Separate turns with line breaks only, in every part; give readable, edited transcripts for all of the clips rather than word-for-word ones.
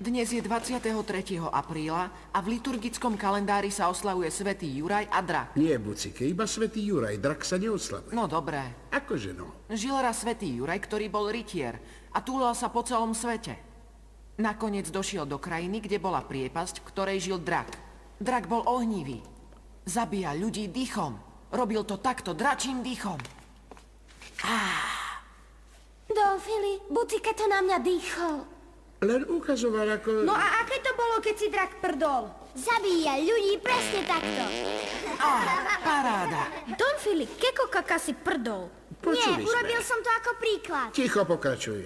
Dnes je 23. apríla a v liturgickom kalendári sa oslavuje svätý Juraj a Drak.
Nie, Bucike, iba svätý Juraj, drak sa neoslavuje.
No dobré.
Akože no?
Žil raz svätý Juraj, ktorý bol rytier a túlal sa po celom svete. Nakoniec došiel do krajiny, kde bola priepasť, v ktorej žil drak. Drak bol ohnivý. Zabíjal ľudí dýchom. Robil to takto dračím dýchom.
Donfili, Bucike to na mňa dýchol.
Len ukazoval ako...
No a aké to bolo, keď si drak prdol?
Zabíja ľudí presne takto.
Paráda.
Donfili, keko kaka si prdol.
Počuli
Nie, urobil som to ako príklad.
Ticho pokračuj.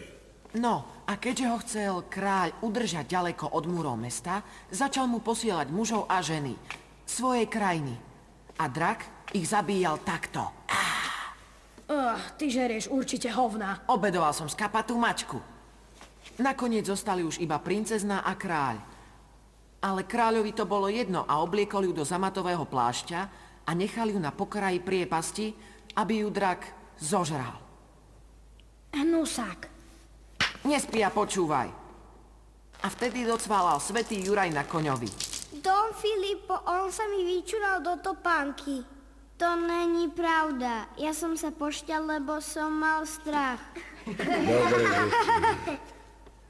No, a keďže ho chcel kráľ udržať ďaleko od múrov mesta, začal mu posielať mužov a ženy svojej krajiny. A drak ich zabíjal takto.
Ty žerieš určite hovna.
Obedoval som skapatú mačku. Nakoniec zostali už iba princezná a kráľ. Ale kráľovi to bolo jedno a obliekol ju do zamatového plášťa a nechal ju na pokraji priepasti, aby ju drak zožral.
Hnusák.
Nespí a počúvaj. A vtedy docválal svätý Juraj na koňovi.
Don Filipo, on sa mi vyčural do topánky. To není pravda. Ja som sa pošťal, lebo som mal strach.
Dobre, deti.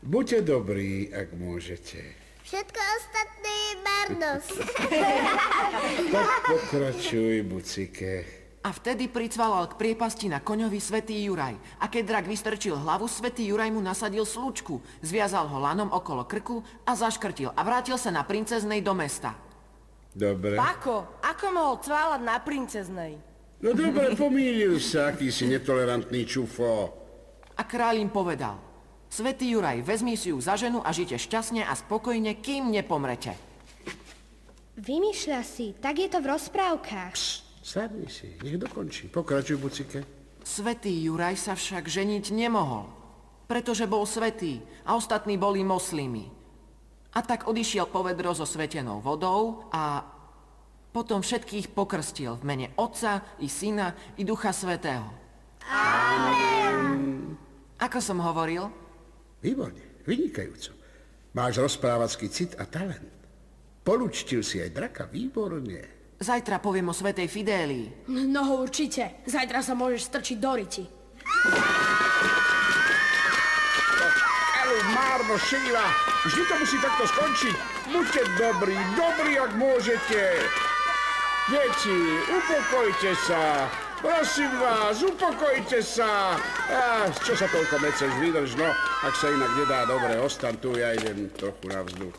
Buďte dobrí, ak môžete.
Všetko ostatné je marnosť.
Tak pokračuj, Bucike.
A vtedy pricvalal k priepasti na koňovi svätý Juraj. A keď drak vystrčil hlavu, svätý Juraj mu nasadil slučku, zviazal ho lanom okolo krku a zaškrtil a vrátil sa na princeznej do mesta.
Dobre.
Pako, ako mohol cválať na princeznej?
No dobre, pomýlil sa, aký si netolerantný čufo.
A kráľ im povedal: Svätý Juraj, vezmi si ju za ženu a žite šťastne a spokojne, kým nepomrete.
Vymýšľa si, tak je to v rozprávkach.
Sadni si, nech dokončí. Pokračuj, Bucike.
Svätý Juraj sa však ženiť nemohol, pretože bol svätý a ostatní boli moslimi. A tak odišiel po vedro so svetenou vodou a potom všetkých pokrstil v mene Otca i Syna i Ducha Svätého. Amen. Ako som hovoril?
Výborne, vynikajúco. Máš rozprávacký cit a talent. Polúčtil si aj draka, výborne.
Zajtra poviem o svätej Fidélii.
No určite. Zajtra sa môžeš strčiť do riti.
Ale márno, šíva. Vždy to musí takto skončiť. Buďte dobrí, ak môžete. Deti, upokojte sa. Prosím vás, upokojte sa. Čo sa toľko meceš, vydrž, no. Ak sa inak nedá, dobre, ostan tu, ja idem trochu na vzduch.